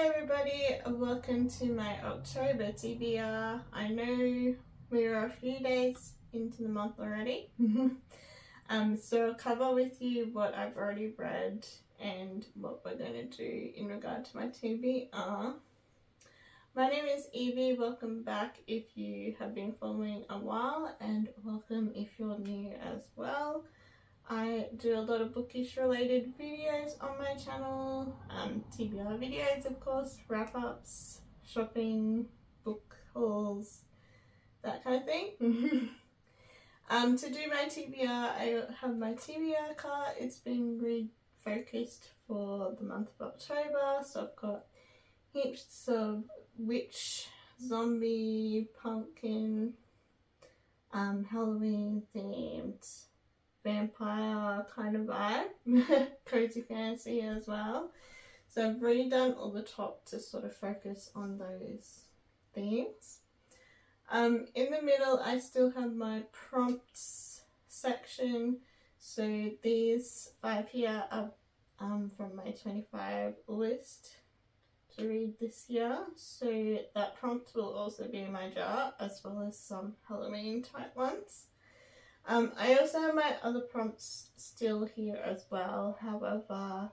Hi everybody, welcome to my October TBR. I know we are a few days into the month already. So I'll cover with you what I've already read and what we're going to do in regard to my TBR. My name is Evie, welcome back if you have been following a while, and welcome if you're new as well. I do a lot of bookish related videos on my channel, TBR videos of course, wrap-ups, shopping, book hauls, that kind of thing. To do my TBR, I have my TBR cart. It's been refocused for the month of October, so I've got heaps of witch, zombie, pumpkin, Halloween themed, vampire kind of vibe, cozy fantasy as well. So I've redone all the top to sort of focus on those themes. In the middle I still have my prompts section. So these 5 here are from my 25 list to read this year. So that prompt will also be in my jar, as well as some Halloween type ones. I also have my other prompts still here as well, however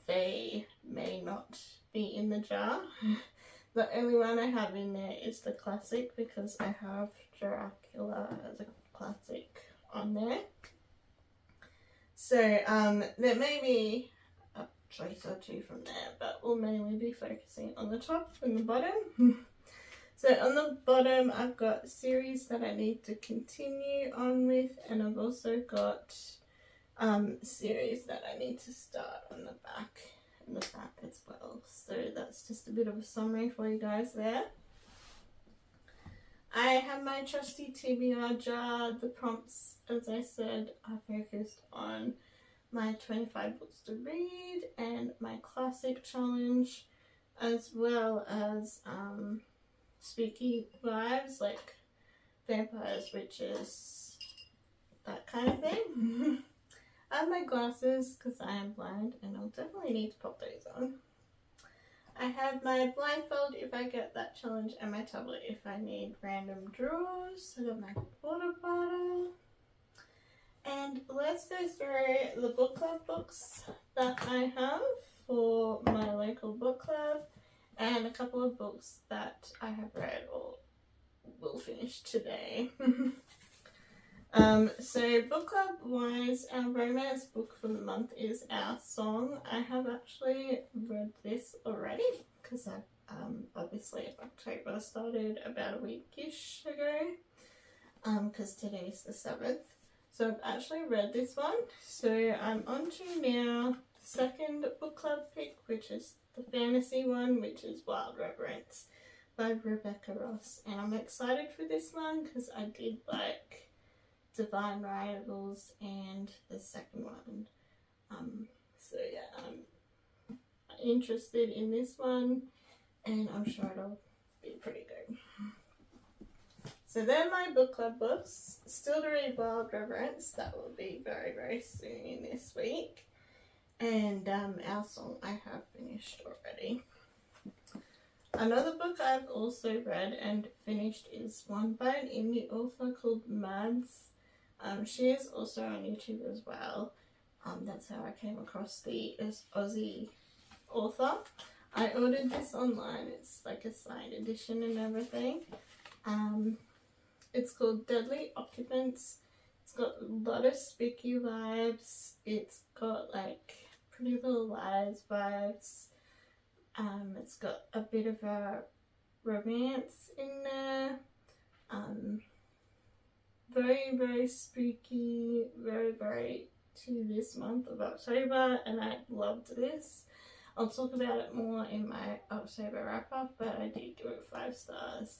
they may not be in the jar. The only one I have in there is the classic, because I have Dracula as a classic on there. So there may be a choice or two from there, but we'll mainly be focusing on the top and the bottom. So on the bottom I've got series that I need to continue on with, and I've also got series that I need to start on the back and the front as well. So that's just a bit of a summary for you guys there. I have my trusty TBR jar. The prompts, as I said, are focused on my 25 books to read and my classic challenge, as well as spooky vibes like vampires, witches, that kind of thing. I have my glasses because I am blind and I'll definitely need to pop those on. I have my blindfold if I get that challenge, and my tablet if I need random drawers. I got my water bottle. And let's go through the book club books that I have for my local book club, and a couple of books that I have read or will finish today. So book club wise, our romance book for the month is Our Song. I have actually read this already because I've obviously October started about a weekish ago, because today's the 7th. So I've actually read this one. So I'm on to now the second book club pick, which is the fantasy one, which is Wild Reverence by Rebecca Ross. And I'm excited for this one because I did like Divine Rivals and the second one. So yeah, I'm interested in this one, and I'm sure it'll be pretty good. So they're my book club books. Still to read Wild Reverence, that will be very, very soon this week. And Our Song I have finished already. Another book I've also read and finished is one by an indie author called Mads. She is also on YouTube as well. That's how I came across the Aussie author. I ordered this online. It's like a signed edition and everything. It's called Deadly Occupants. It's got a lot of spooky vibes. It's got like Pretty Little Lies vibes. It's got a bit of a romance in there. Very, very spooky, very, very to this month of October, and I loved this. I'll talk about it more in my October wrap up, but I did give it 5 stars,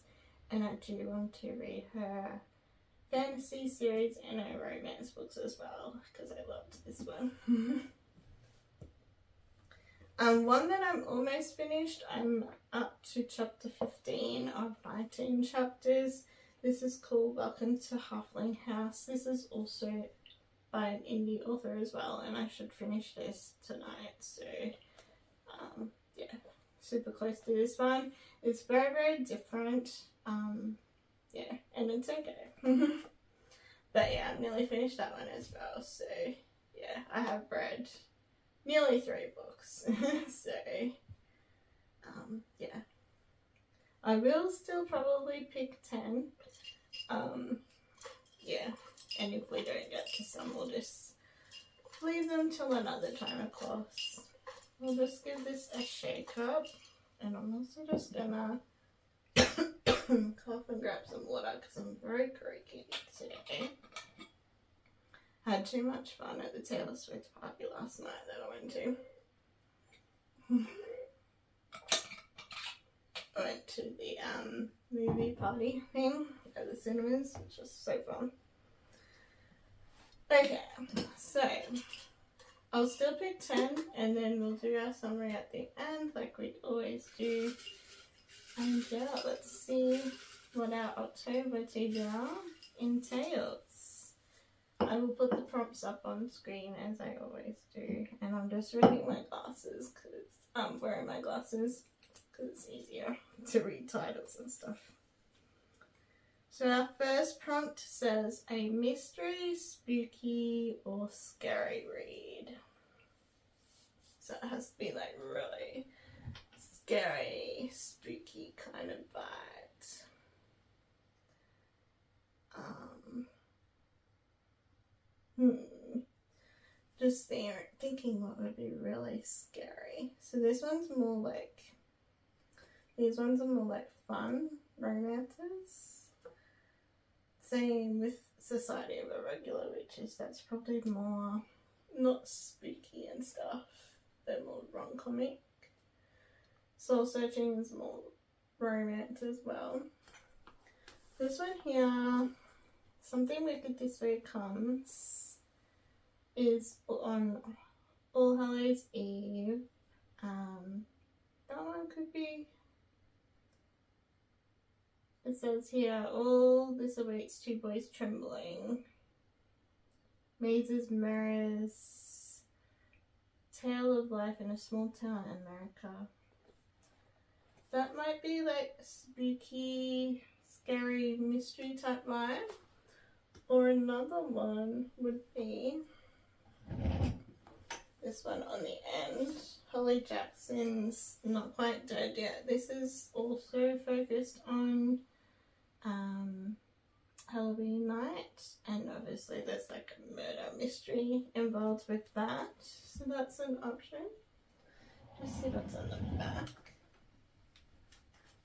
and I do want to read her fantasy series and her romance books as well, because I loved this one. One that I'm almost finished, I'm up to chapter 15 of 19 chapters. This is called Welcome to Halfling House. This is also by an indie author as well, and I should finish this tonight. So yeah, super close to this one. It's very, very different. Yeah, and it's okay. But yeah, I nearly finished that one as well. So yeah, I have read nearly 3 books. So yeah, I will still probably pick 10. Yeah, and if we don't get to some, we'll just leave them till another time, of course. We'll just give this a shake up, and I'm also just gonna cough and grab some water because I'm very croaky today. Had too much fun at the Taylor Swift party last night that I went to. I went to the movie party thing at the cinemas, which was so fun. Okay, so I'll still pick 10 and then we'll do our summary at the end like we always do. And yeah, let's see what our October TBR entails. I will put the prompts up on screen as I always do, and I'm just reading my glasses because I'm wearing my glasses because it's easier to read titles and stuff. So our first prompt says a mystery, spooky, or scary read. So it has to be like really scary, spooky kind of vibe. Just thinking what would be really scary. So this one's more like, these ones are more like fun romances. Same with Society of Irregular Witches, that's probably more, not spooky and stuff, they're more rom-comic. Soul Searching is more romance as well. This one here, Something Wicked This Way Comes, is on All Hallows Eve. That one could be, it says here, all this awaits 2 boys trembling. Mazes, mirrors, tale of life in a small town in America. That might be like spooky, scary, mystery type vibe. Or another one would be this one on the end. Holly Jackson's Not Quite Dead Yet. This is also focused on Halloween night, and obviously there's like a murder mystery involved with that. So that's an option. Let's see what's on the back.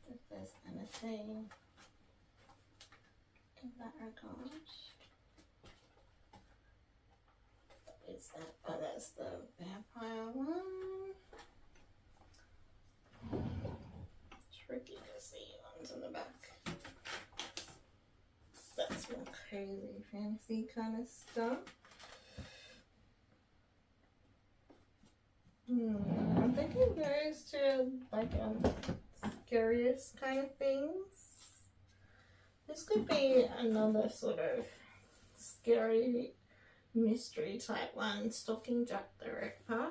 If there's anything in that regard. What is that? Oh, that's the vampire one. Tricky to see ones on the back. That's more crazy fantasy kind of stuff. I'm thinking those two like scariest kind of things. This could be another sort of scary mystery type one, Stalking Jack the Ripper,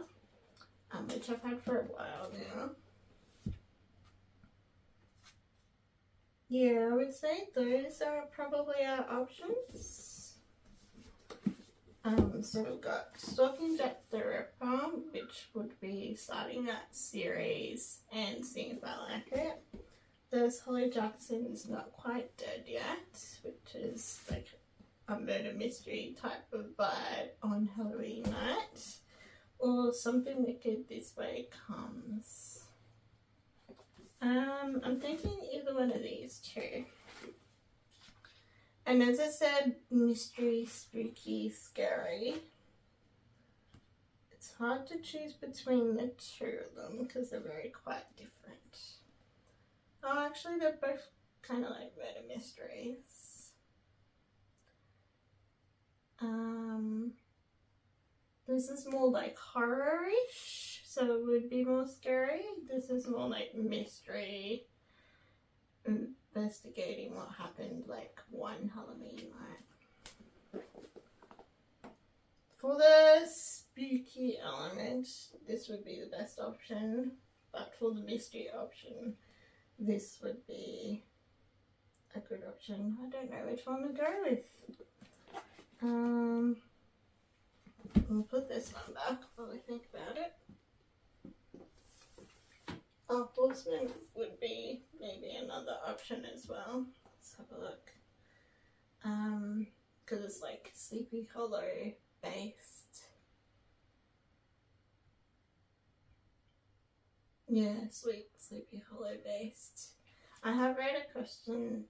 which I've had for a while now. Yeah, I would say those are probably our options. So we've got Stalking Jack the Ripper, which would be starting that series and seeing if I like it. There's Holly Jackson's Not Quite Dead Yet, which is like a murder mystery type of vibe on Halloween night. Or Something Wicked This Way Comes. I'm thinking either one of these two. And as I said, mystery, spooky, scary. It's hard to choose between the two of them because they're very quite different. Oh, actually they're both kind of like murder mysteries. This is more like horror-ish, so it would be more scary. This is more like mystery, investigating what happened like one Halloween night. For the spooky element, this would be the best option. but for the mystery option, this would be a good option. I don't know which one to go with. We'll put this one back while we think about it. Oh, Horseman would be maybe another option as well. Let's have a look. Because it's like Sleepy Hollow based. Yeah, Sleepy Hollow based. I have read a Christian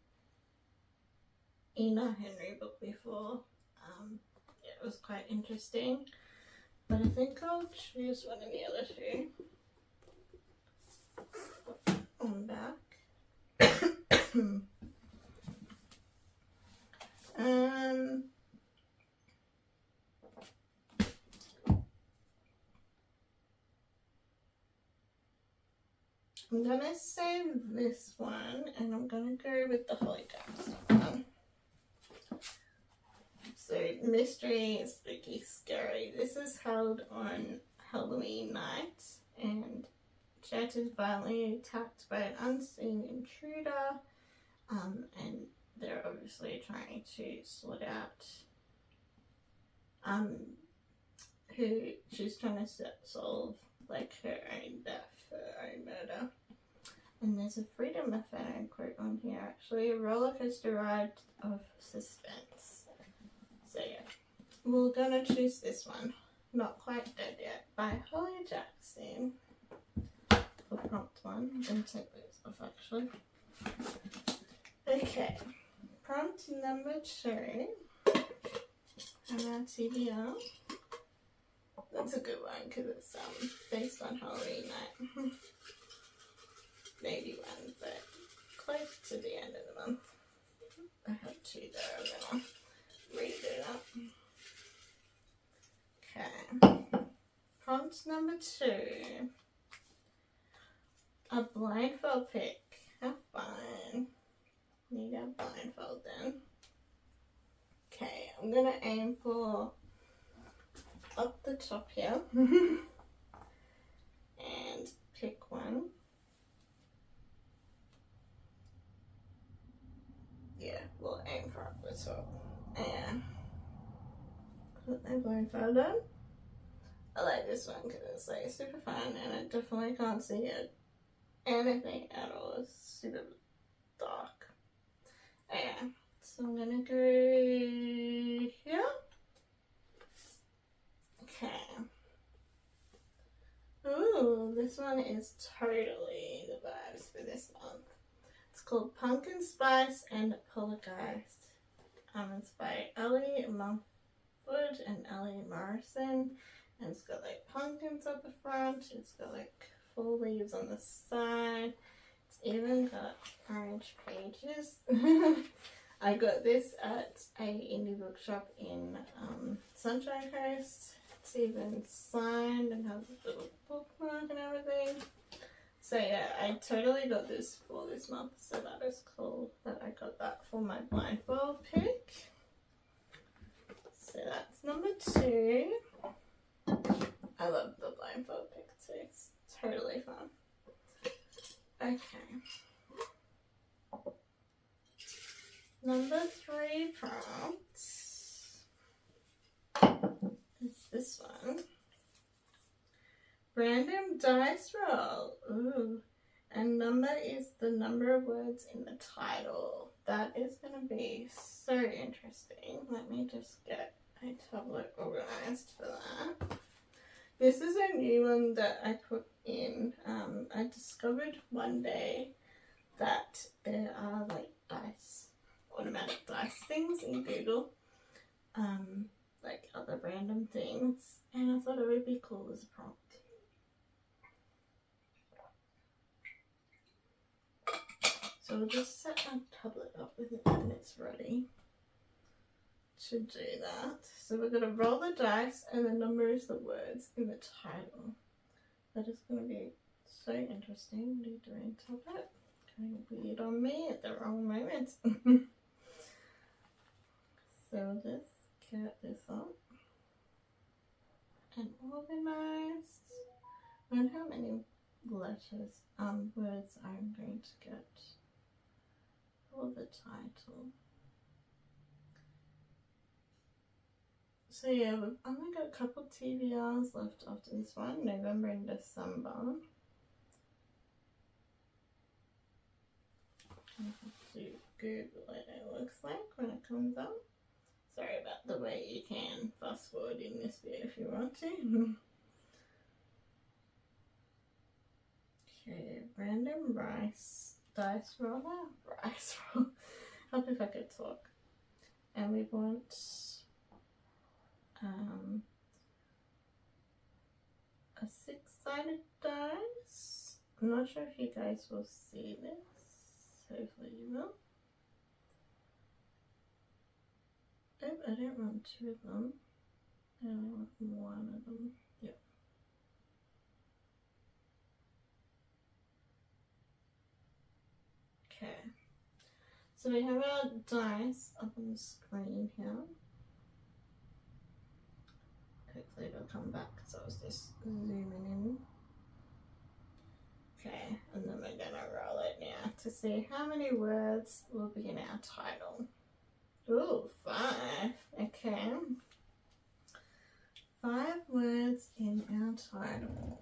Ina Henry book before. It was quite interesting, but I think I'll choose one of the other two. On back. I'm gonna save this one and I'm gonna go with the Holly Jacks one. So, mystery, spooky, scary. This is held on Halloween night and Jet is violently attacked by an unseen intruder, and they're obviously trying to sort out who she's trying to solve, like her own death, her own murder. And there's a Freedom Buffet quote on here, actually, a roller coaster ride of suspense. So yeah, we're gonna choose this one, Not Quite Dead Yet, by Holly Jackson. For prompt one, I'm gonna take these off actually. Okay, prompt number 2, around TBR. That's a good one because it's based on Halloween night. Maybe one, but close to the end of the month. I have 2 there, I'm gonna redo that. Okay, prompt number 2. A blindfold pick. Have fun. Need a blindfold then. Okay, I'm gonna aim for up the top here and pick one. Yeah, we'll aim for up the top and put my blindfold on. I like this one because it's like super fun and I definitely can't see it. Anything at all. It's super dark. Yeah, so I'm gonna go here. Okay. Ooh, this one is totally the vibes for this month. It's called Pumpkin Spice and Poltergeist. It's by Ellie Mumford and Ellie Morrison. And it's got like pumpkins up the front. It's got like full leaves on the side. It's even got orange pages. I got this at a indie bookshop in Sunshine Coast. It's even signed and has a little bookmark and everything. So yeah, I totally got this for this month, so that is cool that I got that for my blindfold pick. So that's number 2. I love the blindfold pick too. It's totally fun. Okay. Number 3 prompt is this one. Random dice roll. Ooh. And number is the number of words in the title. That is going to be so interesting. Let me just get a tablet organized for that. This is a new one that I put in. I discovered one day that there are like dice, automatic dice things in Google, like other random things, and I thought it would be cool as a prompt. So we'll just set our tablet up with it when it's ready to do that. So we're going to roll the dice and the number is the words in the title. That is going to be so interesting. What are you doing, tablet? Going weird on me at the wrong moment. So we'll just get this up and organized. I wonder how many letters, words I'm going to get for the title. So yeah, we've only got a couple TBRs left after this one, November and December. I have to Google what it looks like when it comes up. Sorry about the way you can fast forward in this bit if you want to. Okay, random dice roller. Help if I could talk. And we want a 6-sided dice. I'm not sure if you guys will see this. Hopefully you will. Oh, I don't want 2 of them. I only want 1 of them. Yep. Okay. So we have our dice up on the screen here. Hopefully it'll come back because I was just zooming in. Okay, and then we're gonna roll it now to see how many words will be in our title. Ooh, 5. Okay. 5 words in our title.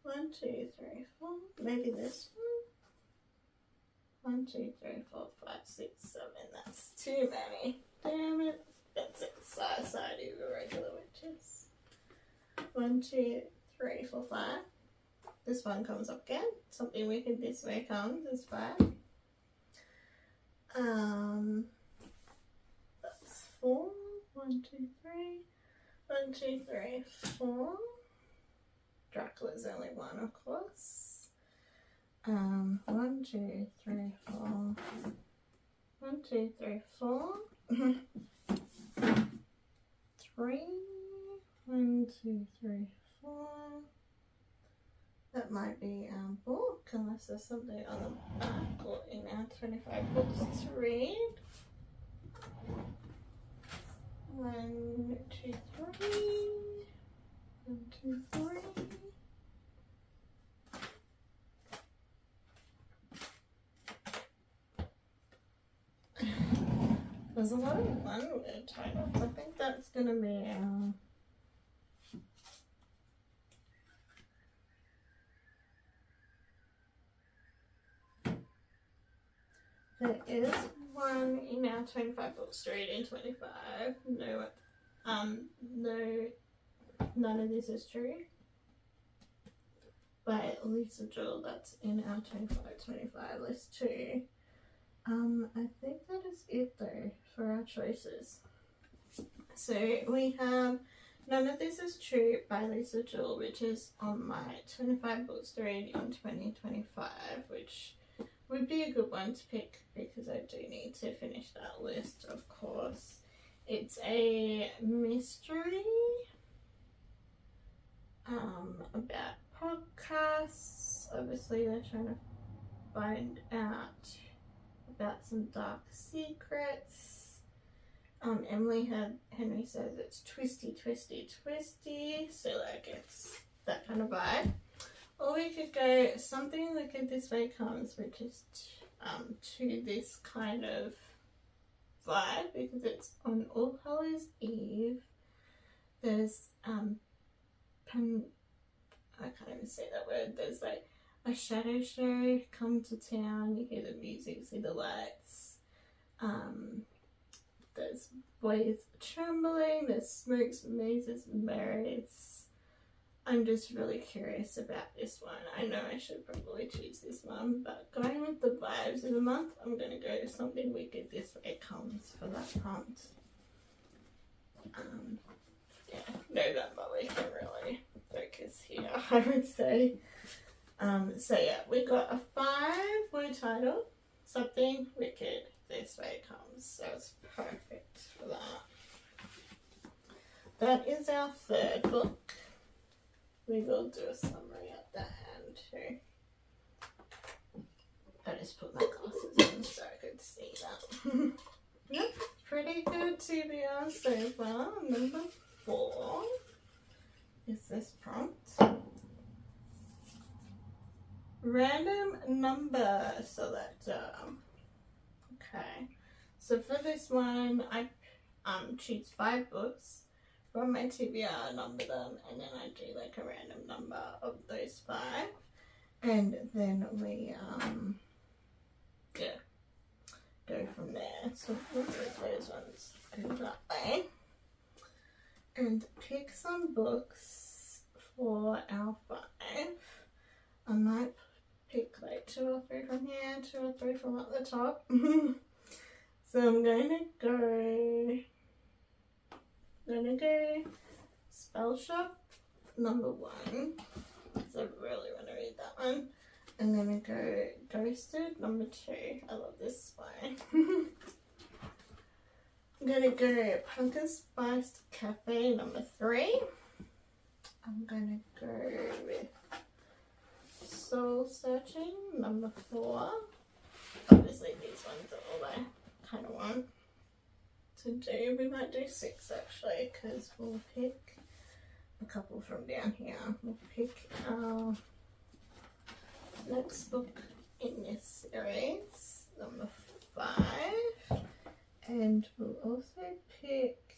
1, 2, 3, 4. Maybe this one. 1, 2, 3, 4, 5, 6, 7. That's too many. Damn it. That's it. Side of the regular witches. 1, 2, 3, 4, 5. This one comes up again. Something wicked this way comes is 5. That's 4. 1, 2, 3. 1, 2, 3, 4. Dracula's only 1, of course. 1, 2, 3, 4. 1, 2, 3, 4. 3. 1, 2, 3, 4. That might be our book, unless there's something on the back or in our 25 books to read. 1, 2, 3. 1, 2, 3. There's a lot of one-word titles. I think that's going to be our... There is one in our 25 books to read in 25. None of this is true. By Lisa Jewell, that's in our 25 list too. I think that is it though for our choices. So we have None of This Is True by Lisa Jewell, which is on my 25 books to read in 2025, which would be a good one to pick because I do need to finish that list, of course. It's a mystery about podcasts. Obviously they're trying to find out about some dark secrets. Emily Henry says it's twisty, so like it's that kind of vibe. Or we could go Something Wicked This Way Comes, which is to this kind of vibe because it's on All Hallows Eve. There's I can't even say that word. There's like a shadow show come to town. You hear the music, see the lights. There's boys trembling. There's smokes, mazes, mirrors. I'm just really curious about this one. I know I should probably choose this one, but going with the vibes of the month, I'm going to go Something Wicked This Way Comes for that prompt. Yeah, November we can really focus here, I would say. So yeah, we got a 5-word title, Something Wicked This Way Comes, so it's perfect for that. That is our 3rd book. We will do a summary at the end too. I just put my glasses on so I could see that. Yep, pretty good TBR so far. Number 4 is this prompt. random number selector. Okay, so for this one, I choose 5 books from my TBR, number them, and then I do like a random number of those 5, and then we yeah, go from there. So we'll do those ones, go that way, and pick some books for our 5. I might pick like 2 or 3 from here, 2 or 3 from at the top. So I'm going to go Spell Shop number 1, because I really want to read that one. I'm going to go Ghosted number 2. I love this one. I'm going to go Pumpkin Spiced Cafe number 3. I'm going to go with Soul Searching number 4. Obviously these ones are all I kind of want to do. We might do 6 actually, because we'll pick a couple from down here. We'll pick our next book in this series, number 5, and we'll also pick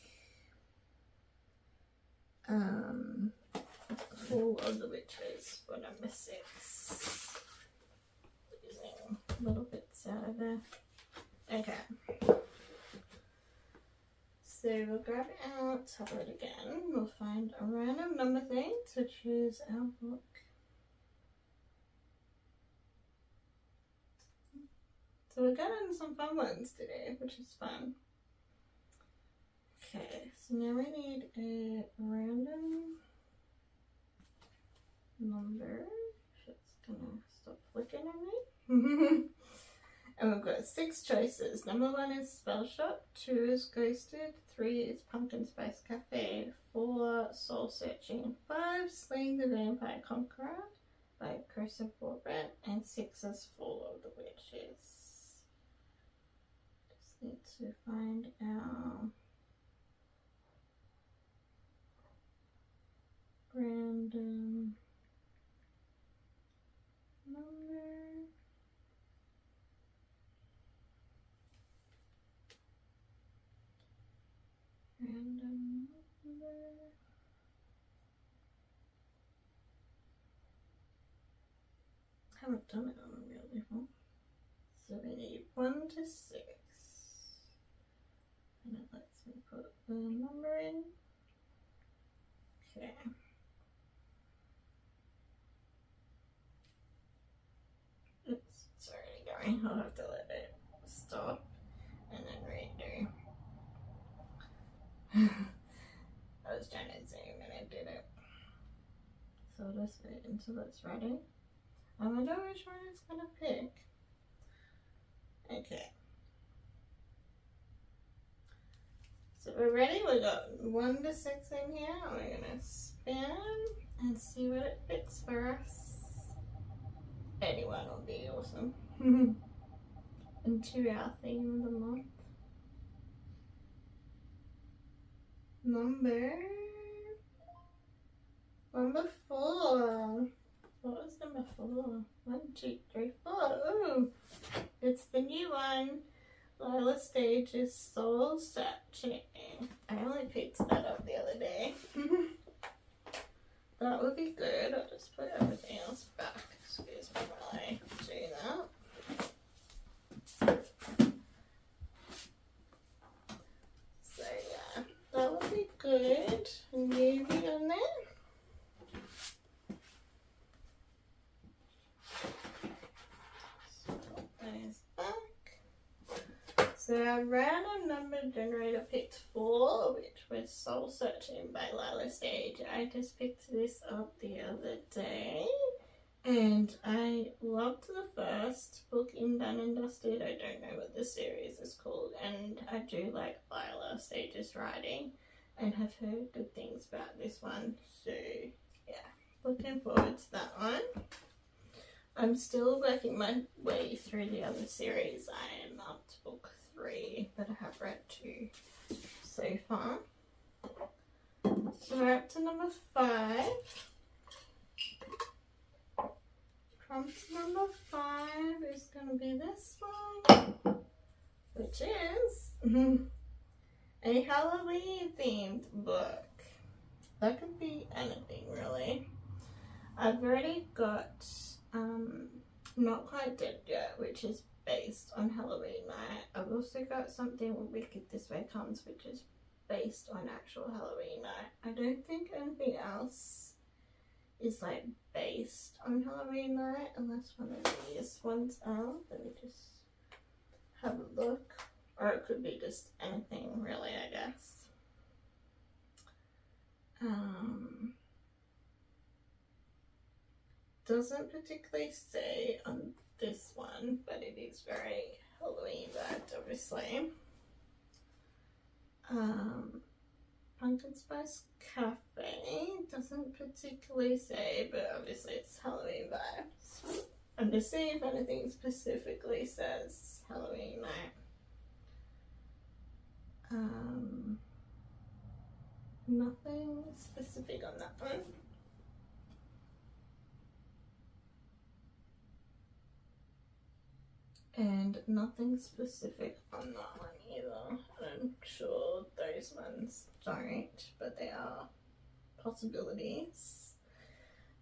Fall of the Witches for number 6. Using little bits out of there. Okay. So we'll grab it out, tap it again. We'll find a random number thing to choose our book. So we're getting some fun ones today, which is fun. Okay, so now we need a random number. It's gonna stop flicking on me. And we've got 6 choices. Number 1 is Spell Shop, 2 is Ghosted, 3 is Pumpkin Spice Cafe, 4 Soul Searching, 5 Slaying the Vampire Conqueror by Christopher Broadbent, and 6 is Fall of the Witches. Just need to find our random number. Random number. Haven't done it on a real before. So we need 1 to 6. And it lets me put the number in. Okay. Oops, it's already going. I'll have to let it stop and then redo. I was trying to zoom and it did it. So I'll just wait until it's ready. I wonder which one it's gonna pick. Okay. So we're ready. We got 1 to 6 in here. We're gonna spin and see what it picks for us. Anyone will be awesome. Into our theme of the month. Number 4. What was number 4? 1, 2, 3, 4. Ooh, it's the new one. Lila Stage's Soul Searching. I only picked that up the other day. That would be good. I'll just put everything else back. Excuse me while I do that. So yeah, that would be good. And Evie on there. So our random number generator picked 4, which was Soul Searching by Lila Stage. I just picked this up the other day, and I loved the first book in Done and Dusted. I don't know what the series is called, and I do like Lila Stage's writing and have heard good things about this one. So yeah, looking forward to that one. I'm still working my way through the other series. I am up to book 3, but I have read 2 so far. So we're up to number 5. prompt number 5 is going to be this one, which is a Halloween themed book. That could be anything really. I've already got Not Quite Dead Yet, which is based on Halloween night. I've also got Something When Wicked This Way Comes, which is based on actual Halloween night. I don't think anything else is like based on Halloween night unless one of these ones are. Let me just have a look. Or it could be just anything really, I guess. Doesn't particularly say on this one, but it is very Halloween vibed, obviously. Pumpkin Spice Cafe doesn't particularly say, but obviously it's Halloween vibes. I'm just seeing if anything specifically says Halloween night. Nothing specific on that one. And nothing specific on that one either. I'm sure those ones don't, but they are possibilities.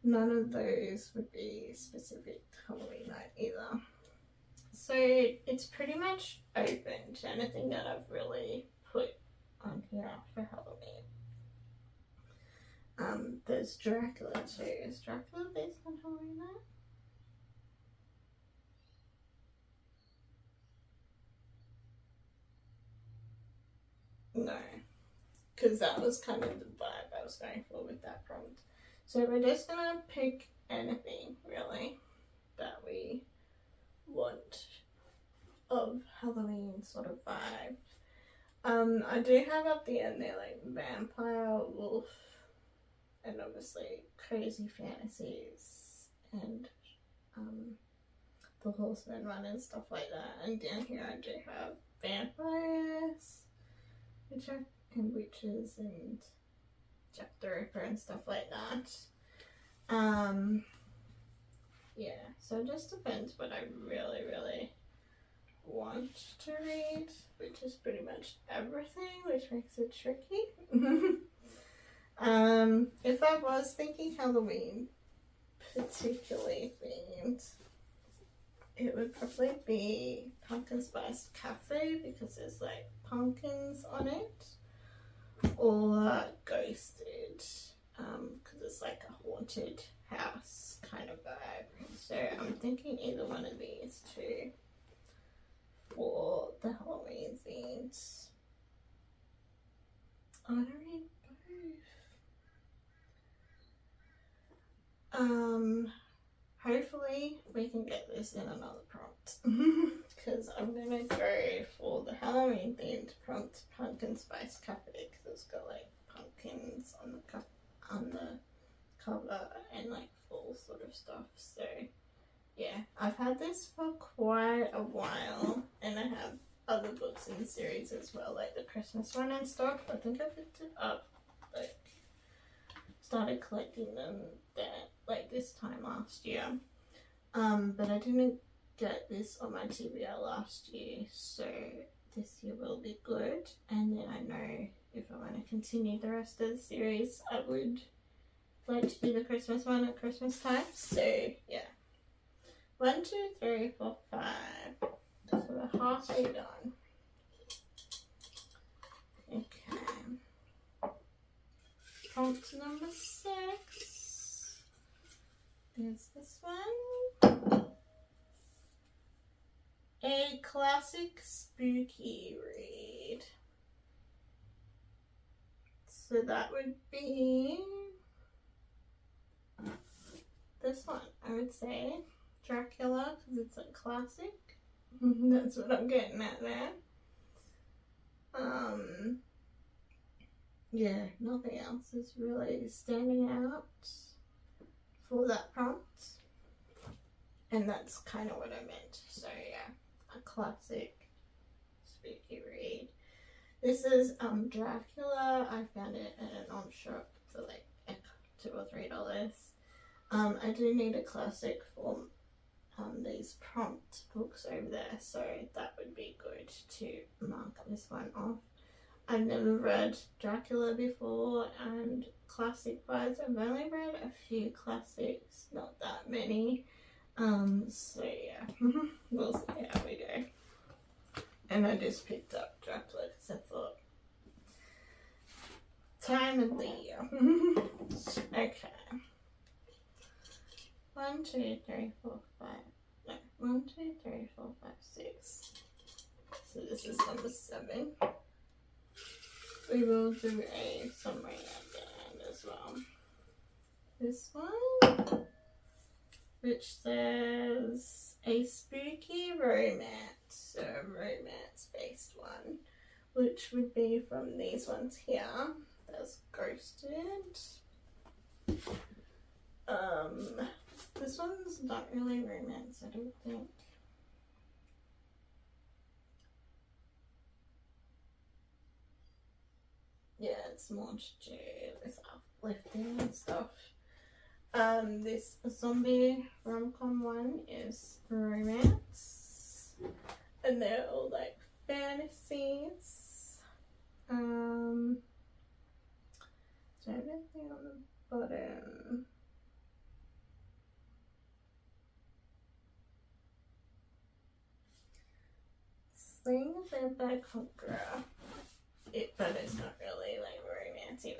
None of those would be specific to Halloween night either. So it's pretty much open to anything that I've really put on here for Halloween. There's Dracula too. Is Dracula based on Halloween night? No, because that was kind of the vibe I was going for with that prompt. So we're just gonna pick anything really that we want of Halloween sort of vibe. I do have up the end there like vampire, wolf, and obviously crazy fantasies and the horseman run and stuff like that. And down here I do have vampires, and witches and Jack the Ripper and stuff like that. Yeah, so it just depends what I really want to read, which is pretty much everything, which makes it tricky. If I was thinking Halloween particularly themed, it would probably be Pumpkin Spice Cafe because there's like pumpkins on it, or Ghosted because it's like a haunted house kind of vibe. So I'm thinking either one of these two for the Halloween themes. I want to read both. Hopefully we can get this in another prompt because I'm gonna go for the Halloween themed prompt, Pumpkin Spice Cafe, because it's got like pumpkins on the cover and like fall sort of stuff. So yeah, I've had this for quite a while, and I have other books in the series as well, like the Christmas one and stuff. I think I picked it up, like started collecting them there like this time last year, but I didn't get this on my TBR last year, so this year will be good. And then I know if I want to continue the rest of the series, I would like to do the Christmas one at Christmas time. So yeah, 1, 2, 3, 4, 5. So we're halfway done. Okay. Prompt number 6 is this one. A classic spooky read. So that would be this one, I would say. Dracula, because it's a classic. That's what I'm getting at there. Yeah, nothing else is really standing out for that prompt. And that's kind of what I meant. So yeah, a classic spooky read. This is Dracula. I found it at an op shop for like $2 or $3. I do need a classic for these prompt books over there, so that would be good to mark this one off. I've never read Dracula before, and classic wise I've only read a few classics, not that many. So yeah, we'll see how we go. And I just picked up Dracula because I thought, time of the year. Okay. 1, 2, 3, 4, 5. No, 1, 2, 3, 4, 5, 6. So this is number 7. We will do a summary at the end as well. This one, which says a spooky romance, so a romance-based one, which would be from these ones here. There's Ghosted. This one's not really romance, I don't think. Yeah, it's more to do with uplifting and stuff. This zombie rom-com one is romance, and they're all like fantasies. So everything on the bottom. Slaying a Vampire Conqueror. But it's not really like romancy.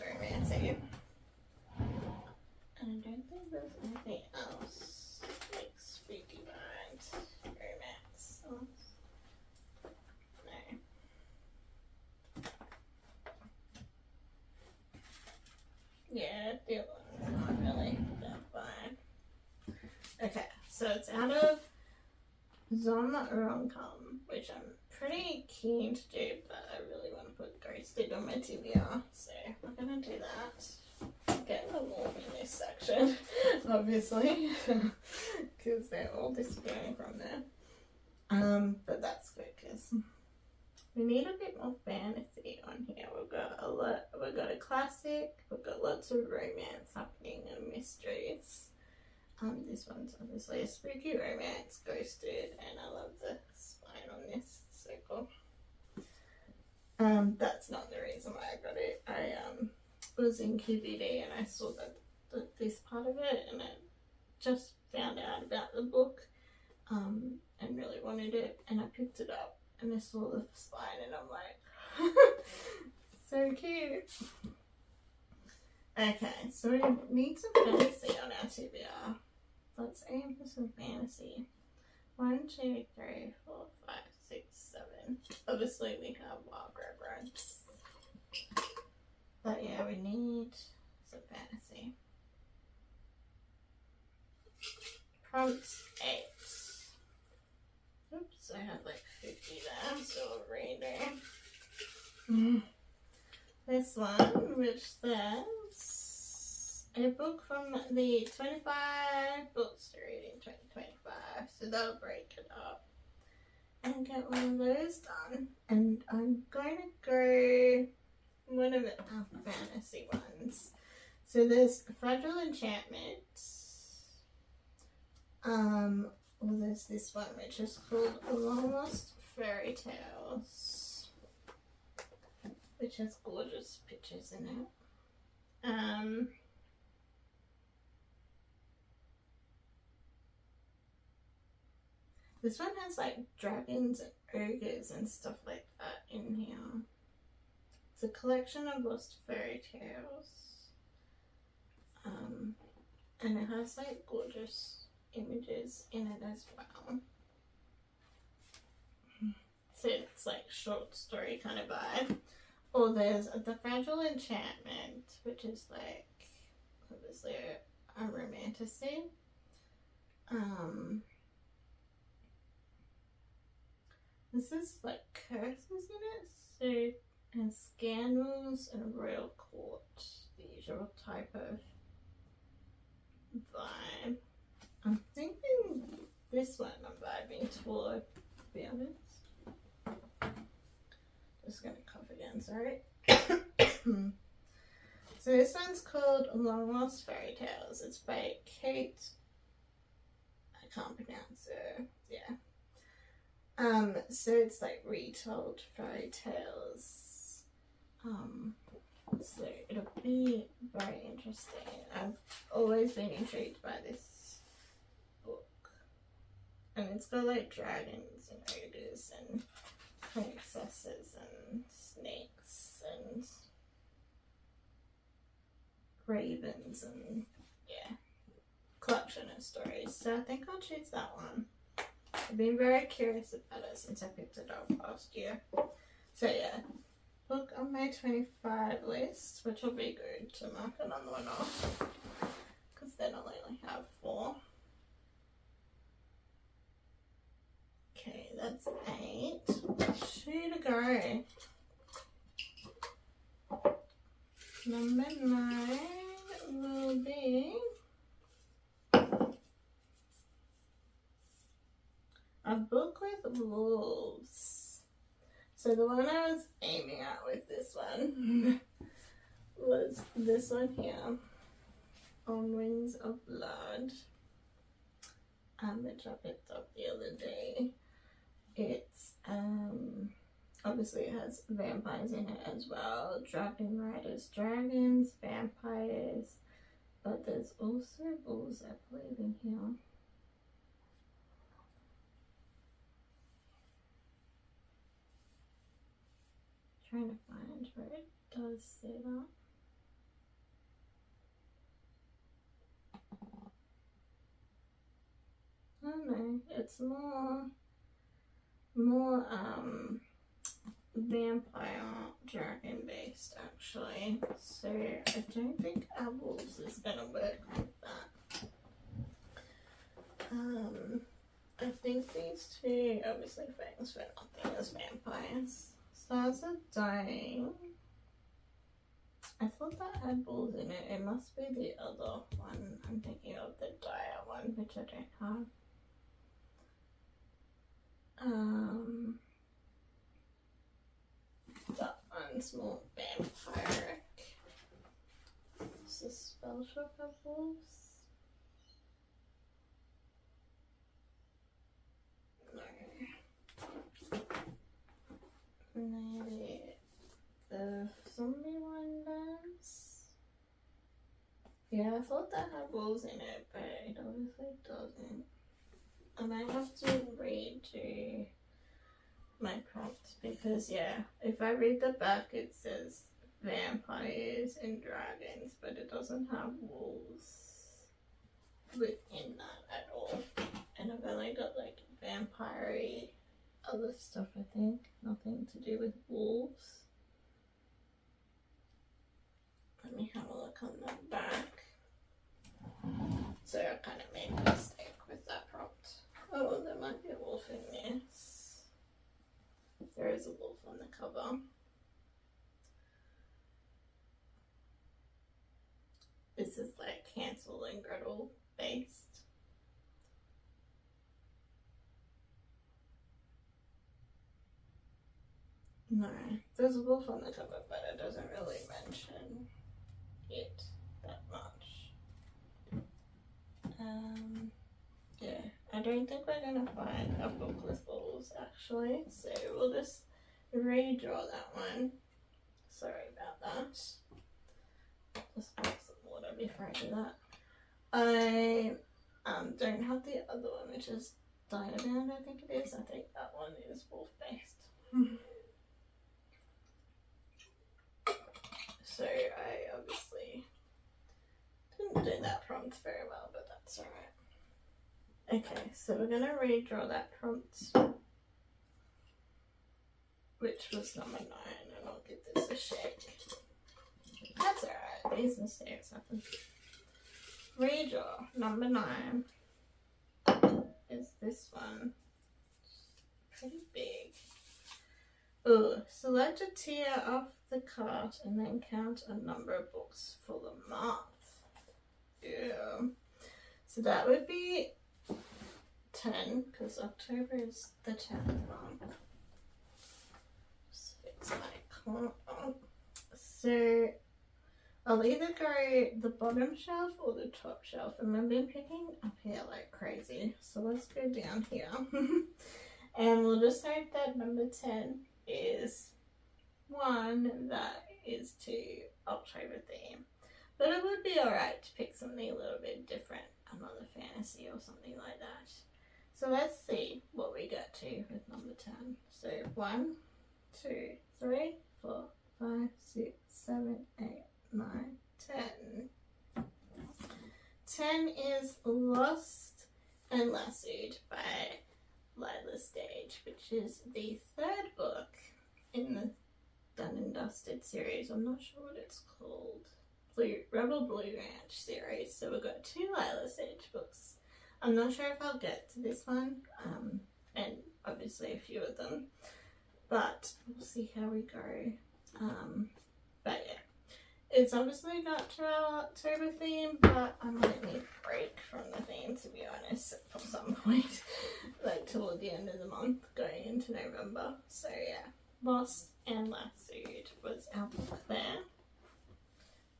And I don't think there's anything else like spooky vibes, romance. No. Yeah, the other one's not really that fine. Okay, so it's out of Zombie Rom-Com, which I'm pretty keen to do, but I really want to put Ghosted on my TBR, so we're gonna do that. Get them all in this section, obviously, because they're all disappearing from there. But that's good because we need a bit more fantasy on here. We've got a classic, we've got lots of romance happening and mysteries. This one's obviously a spooky romance, Ghosted, and I love the spine on this. So cool. That's not the reason why I got it. I was in QVD and I saw this part of it, and I just found out about the book and really wanted it, and I picked it up and I saw the spine and I'm like, so cute. Okay, so we need some fantasy on our TBR. Let's aim for some fantasy. 1, 2, 3, 4, 5, 6, 7. Obviously we have wild reverence. But yeah, we need some fantasy. Prompt 8. Oops, I had like 50 there, so I'll read it. This one, which says a book from the 25 books to read in 2025. So that'll break it up and get one of those done. And I'm going to go one of our fantasy ones. So there's Fragile Enchantment. Well, there's this one which is called Long Lost Fairy Tales, which has gorgeous pictures in it. This one has like dragons and ogres and stuff like that in here. It's a collection of lost fairy tales. And it has like gorgeous images in it as well. So it's like short story kind of vibe. Or there's the Fragile Enchantment, which is like obviously a romantasy. This is like curses in it, so, and scandals and royal court, the usual type of vibe. I'm thinking this one I'm vibing toward, to be honest. Just gonna cough again, sorry. So this one's called Long Lost Fairy Tales. It's by Kate, I can't pronounce it. Yeah. So it's like retold fairy tales. So it'll be very interesting. I've always been intrigued by this book. And it's got like dragons and ogres and princesses and snakes and ravens and yeah, collection of stories. So I think I'll choose that one. I've been very curious about it since I picked it up last year. So yeah, book on my 25 list, which will be good to mark another one off because then I'll only have 4. Okay, that's 8. 2 to go. Number 9 will be a book with wolves. So the one I was aiming at with this one was this one here, On Wings of Blood, which I picked up the other day. It's obviously it has vampires in it as well, dragon riders, dragons, vampires, but there's also wolves, I believe, in here. Trying to find where it does say that. I don't know, it's more vampire dragon based actually, so I don't think wolves is gonna work with that. I think these two obviously famous for nothing as vampires. Stars are Dying. I thought that had wolves in it. It must be the other one. I'm thinking of the dire one, which I don't have. That one's more vampiric. Is this spell shop of wolves? No. Maybe the zombie one does. Yeah, I thought that had wolves in it, but it obviously doesn't. I might have to redo my prompt because yeah, if I read the back it says vampires and dragons, but it doesn't have wolves within that at all. And I've only got like vampire-y other stuff, I think, nothing to do with wolves. Let me have a look on the back. So I kind of made a mistake with that prompt. Oh, there might be a wolf in this. There is a wolf on the cover. This is like Hansel and Gretel based. No, there's a wolf on the cover, but it doesn't really mention it that much. Yeah, I don't think we're gonna find a book with wolves actually, so we'll just redraw that one. Sorry about that. Just pour some water before I do that. I don't have the other one, which is Diamond, I think it is. I think that one is wolf based. So I obviously didn't do that prompt very well, but that's alright. Okay, so we're going to redraw that prompt, which was number 9, and I'll give this a shake. That's alright, these mistakes happen. Redraw number 9 is this one. Pretty big. Ooh, select a tier off the cart and then count a number of books for the month. Yeah. So that would be 10, because October is the 10th month. Just fix my clock. So I'll either go the bottom shelf or the top shelf, and I've been picking up here like crazy. So let's go down here. And we'll just hope that number 10 is one that is to October theme. But it would be alright to pick something a little bit different, another fantasy or something like that. So let's see what we get to with number 10. So 1, 2, 3, 4, 5, 6, 7, 8, 9, 10. 10 is Lost and Lassoed by Lila Stage, which is the 3rd book in the Done and Dusted series. I'm not sure what it's called. Rebel Blue Ranch series. So we've got 2 Lila Sage books. I'm not sure if I'll get to this one, and obviously a few of them, but we'll see how we go. But yeah, it's obviously not to our October theme, but I might need a break from the theme, to be honest, at some point, like toward the end of the month, going into November. So yeah, Lost and Lassoed was our book there.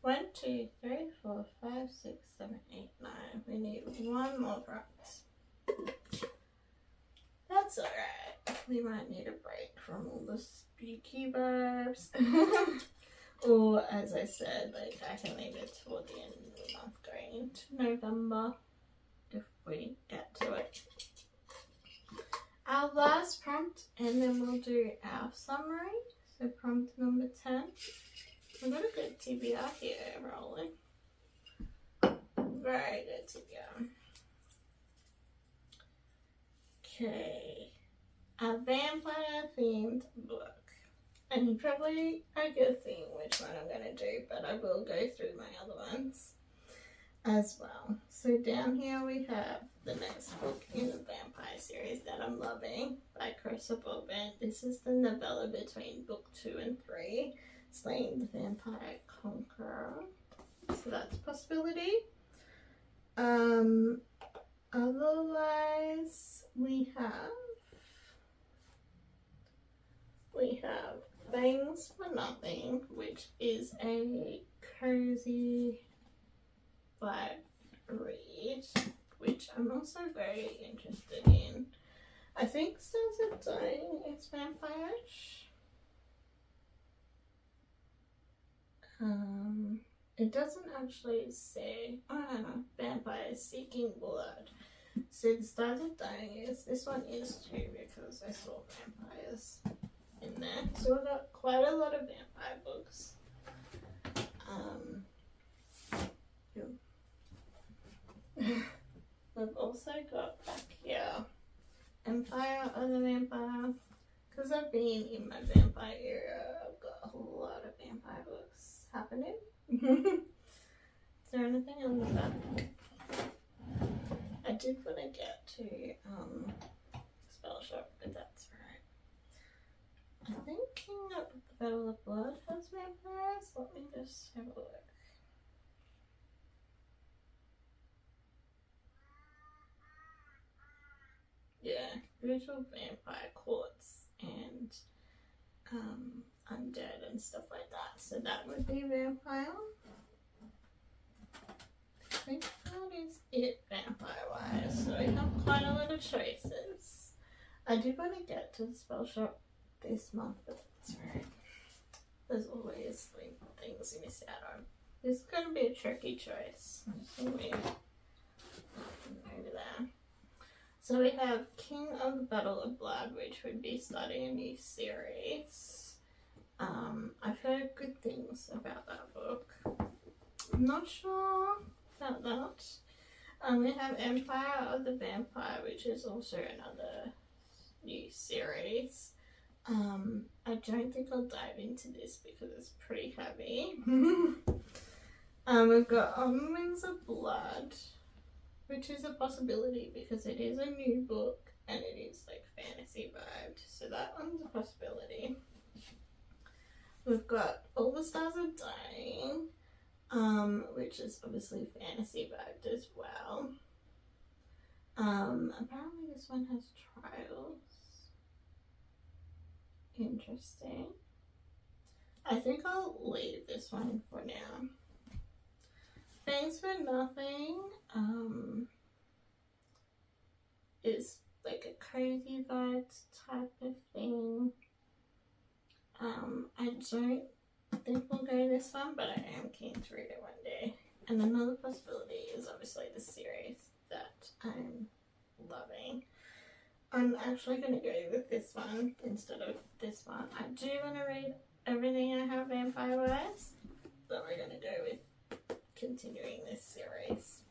1, 2, 3, 4, 5, 6, 7, 8, 9. We need one more prompt. That's alright. We might need a break from all the spooky verbs. Or, as I said, like I can leave it toward the end of the month going into November if we get to it. Our last prompt, and then we'll do our summary. So prompt number 10. We've got a good TBR here rolling. Very good TBR. Okay. A vampire themed book. And you probably are guessing which one I'm going to do, but I will go through my other ones as well. So down here we have the next book in the vampire series that I'm loving by Cressa Bobin. This is the novella between book 2 and 3. Slaying the Vampire Conqueror. So that's a possibility. Otherwise we have Things for Nothing, which is a cozy vibe read, which I'm also very interested in. I think Stars Are Dying is vampire-ish. It doesn't actually say, oh no, vampires seeking blood. So the Stars Are Dying is, this one is too, because I saw vampires in there. So we've got quite a lot of vampire books. We've also got back here Empire of the Vampire. Because I've been in my vampire era, I've got a whole lot of vampire books happening. Is there anything on the back? I did want to get to Spell Shop, but that's right. I think King of the Battle of Blood has vampires. Let me just have a look. Yeah, virtual vampire courts and undead and stuff like that. So that would be vampire. I think that is it vampire wise. So we have quite a lot of choices. I did want to get to the Spell Shop this month, but that's right. There's always like things you miss out on. This is going to be a tricky choice. So we over there. So we have King of the Battle of Blood, which would be starting a new series. I've heard good things about that book. I'm not sure about that. We have Empire of the Vampire, which is also another new series. I don't think I'll dive into this because it's pretty heavy. We've got On Wings of Blood, which is a possibility because it is a new book and it is like fantasy vibed, so that one's a possibility. We've got All the Stars Are Dying, which is obviously fantasy vibed as well. Apparently this one has trials. Interesting. I think I'll leave this one for now. Thanks for Nothing is like a cozy vibes type of thing. I don't think we'll go this one, but I am keen to read it one day. And another possibility is obviously the series that I'm loving. I'm actually going to go with this one instead of this one. I do want to read everything I have vampire-wise, but we're going to go with continuing this series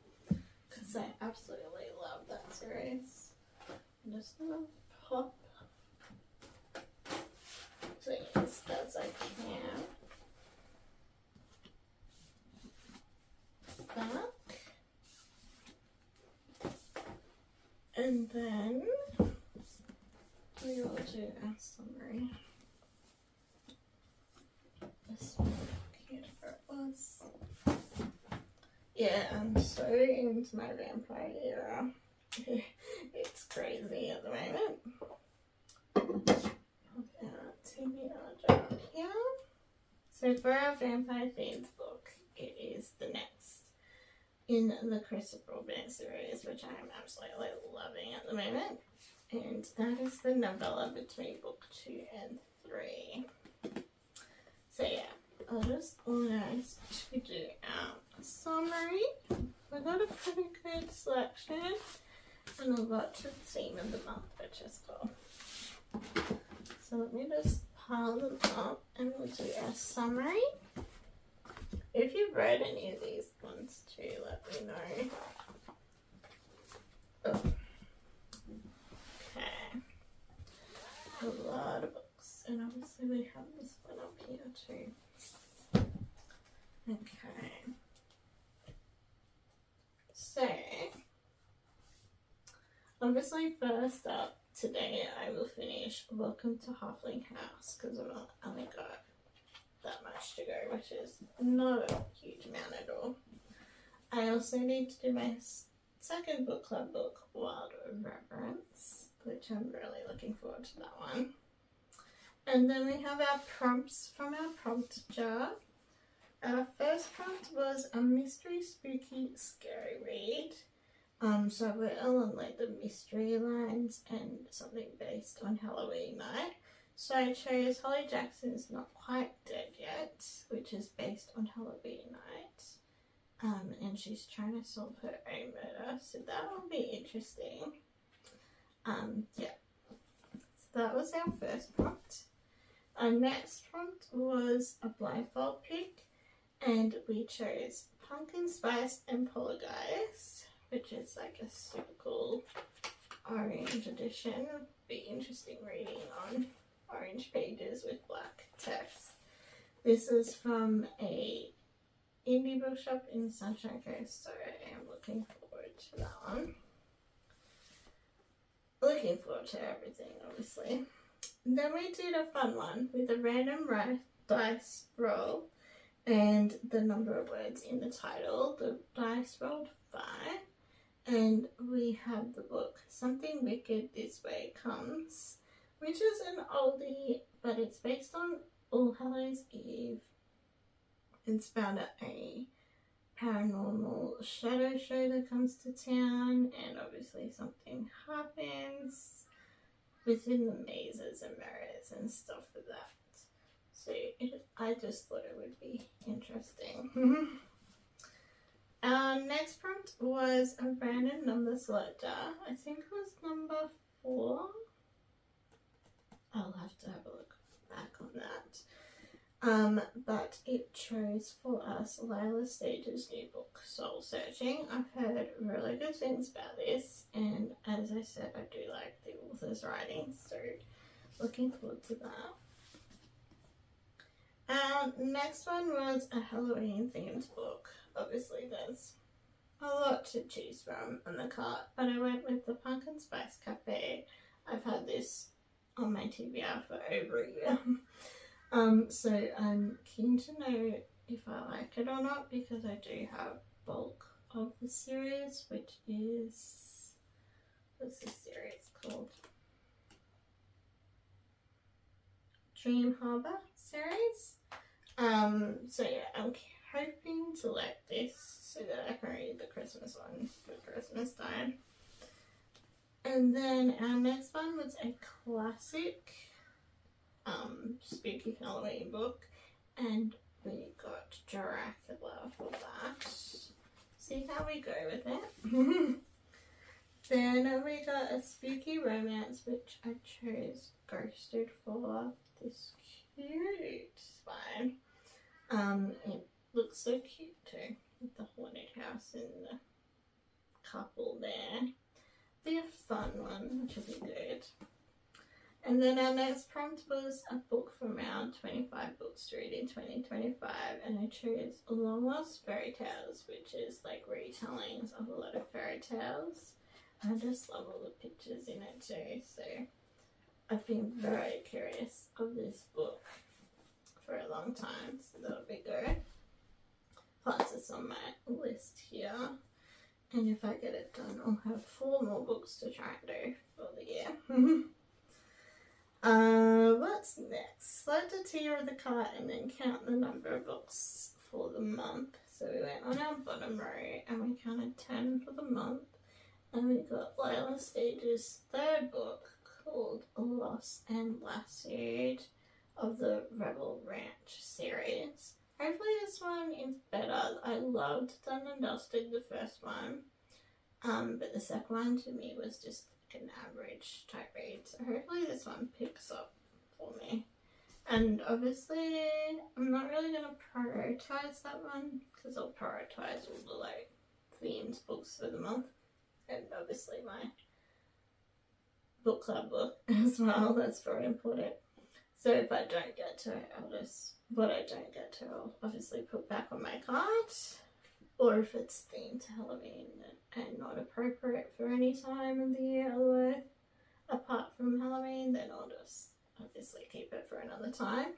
because I absolutely love that series. I'm just going to pop things as I can back, and then we will do a summary. This one, where it was. Yeah, I'm so into my vampire era. It's crazy at the moment. TBR job here. So for our vampire themed book, it is the next in the Christopher Robin series, which I am absolutely loving at the moment. And that is the novella between book 2 and 3. So yeah, I'll just organize to do our summary. We got a pretty good selection and a lot to the theme of the month, which is cool. So let me just pile them up and we'll do our summary. If you've read any of these ones too, let me know. Oh. Okay. A lot of books. And obviously we have this one up here too. Okay. So, obviously first up today I will finish Welcome to Halfling House because I've only got that much to go, which is not a huge amount at all. I also need to do my second book club book, Wild Reverence, which I'm really looking forward to that one. And then we have our prompts from our prompt jar. Our first prompt was a mystery, spooky, scary read. So we're all on like the mystery lines and something based on Halloween night. So I chose Holly Jackson's Not Quite Dead Yet, which is based on Halloween night. And she's trying to solve her own murder, so that will be interesting. Yeah. So that was our first prompt. Our next prompt was a blindfold pick, and we chose Pumpkin Spice and Poltergeist, which is like a super cool orange edition. Be interesting reading on orange pages with black text. This is from a indie bookshop in Sunshine Coast, so I am looking forward to that one. Looking forward to everything, obviously. Then we did a fun one with a random dice roll and the number of words in the title. The dice rolled 5, and we have the book Something Wicked This Way Comes, which is an oldie, but it's based on All Hallows Eve. It's about a paranormal shadow show that comes to town, and obviously something happens within the mazes and mirrors and stuff for that. So I just thought it would be interesting. Our next prompt was a random number selector. I think it was number 4. I'll have to have a look back on that. But it chose for us Lila Stage's new book, Soul Searching. I've heard really good things about this, and as I said, I do like the author's writing, so looking forward to that. Our next one was a Halloween themed book. Obviously there's a lot to choose from on the cart, but I went with the Pumpkin Spice Cafe. I've had this on my TBR for over a year. So I'm keen to know if I like it or not, because I do have bulk of the series, which is, what's the series called? Dream Harbour series. So yeah, I'm hoping to like this so that I can read the Christmas one for Christmas time. And then our next one was a classic spooky Halloween book, and we got Dracula for that. See how we go with it. Then we got a spooky romance, which I chose Ghosted for. This cute spine. It looks so cute too, with the haunted house and the couple there. Be a fun one, which will be good. And then our next prompt was a book from our 25 books to read in 2025, and I chose Long Lost Fairy Tales, which is like retellings of a lot of fairy tales. I just love all the pictures in it too, so I've been very curious of this book for a long time, so that'll be good. Plus it's on my list here, and if I get it done I'll have 4 more books to try and do for the year. What's next? Select a tier of the cart and then count the number of books for the month. So we went on our bottom row and we counted 10 for the month, and we got Lila Stage's 3rd book called Lost and Lassoed of the Rebel Ranch series. Hopefully this one is better. I loved Done and Dusted, the first one, but the second one to me was just like an average type read. So hopefully this one picks up for me. And obviously I'm not really going to prioritize that one because I'll prioritize all the like themed books for the month, and obviously my book club book as well. That's very important. So if I don't get to it, what I don't get to, I'll obviously put back on my cart. Or if it's themed to Halloween and not appropriate for any time of the year otherwise, apart from Halloween, then I'll just obviously keep it for another time.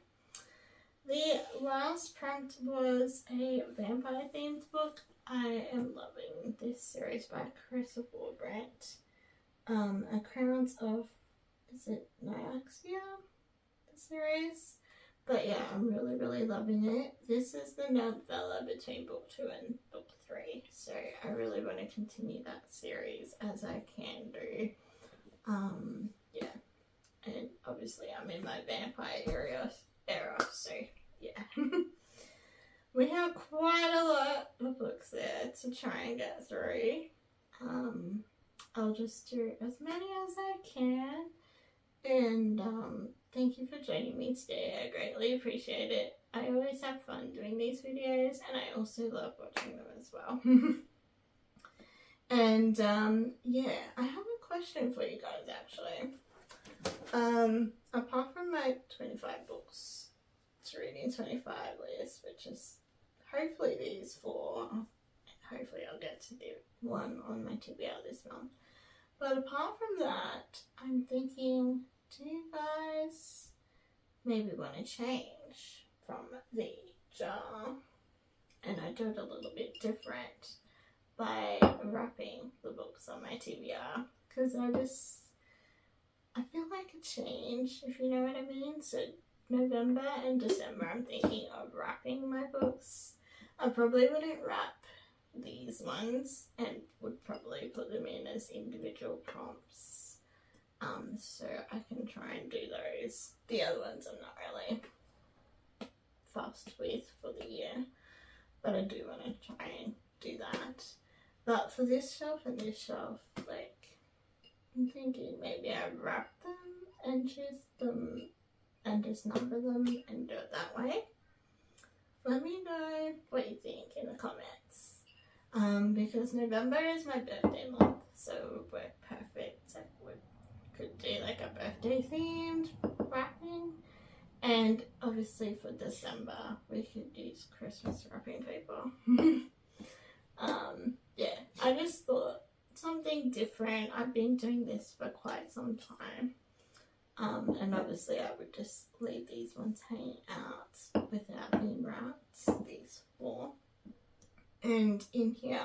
The last prompt was a vampire themed book. I am loving this series by Chris Warbrandt. A Crowns of, is it Nyaxia? The series? But yeah, I'm really loving it. This is the novella between book 2 and book 3. So I really want to continue that series as I can do. Yeah. And obviously I'm in my vampire era, so yeah. We have quite a lot of books there to try and get through. I'll just do as many as I can. And thank you for joining me today. I greatly appreciate it. I always have fun doing these videos, and I also love watching them as well. And yeah, I have a question for you guys actually. Apart from my 25 books to read in 25 list, which is hopefully these 4, hopefully I'll get to do one on my TBR this month. But apart from that, I'm thinking, do you guys maybe want to change from the jar? And I do it a little bit different by wrapping the books on my TBR, because I feel like a change, if you know what I mean. So November and December I'm thinking of wrapping my books. I probably wouldn't wrap these ones and would probably put them in as individual prompts, so I can try and do those. The other ones I'm not really fussed with for the year, but I do want to try and do that. But for this shelf and this shelf, like, I'm thinking maybe I wrap them and choose them and just number them and do it that way. Let me know what you think in the comments. Because November is my birthday month, so it would work perfect. So we could do like a birthday themed wrapping, and obviously for December we could use Christmas wrapping paper. Yeah, I just thought something different. I've been doing this for quite some time, and obviously I would just leave these ones hanging out without being wrapped, these 4. And in here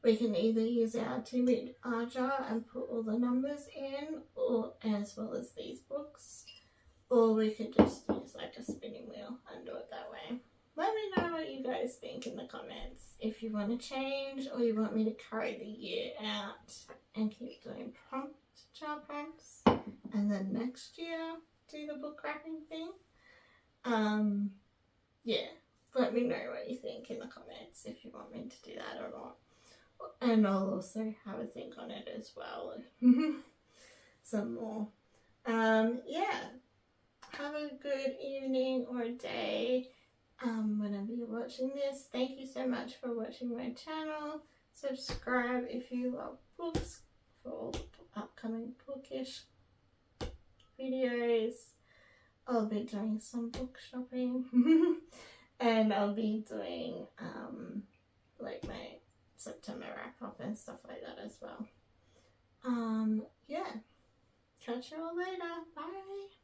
we can either use our TBR jar and put all the numbers in, or as well as these books, or we could just use like a spinning wheel and do it that way. let me know what you guys think in the comments. If you want to change or you want me to carry the year out and keep doing child prompts, and then next year do the book wrapping thing. Yeah, let me know what you think in the comments if you want me to do that or not. And I'll also have a think on it as well. Some more. Yeah. Have a good evening or day whenever you're watching this. Thank you so much for watching my channel. Subscribe if you love books for all the upcoming bookish videos. I'll be doing some book shopping and I'll be doing like my September wrap up and stuff like that as well. Yeah, catch you all later. Bye.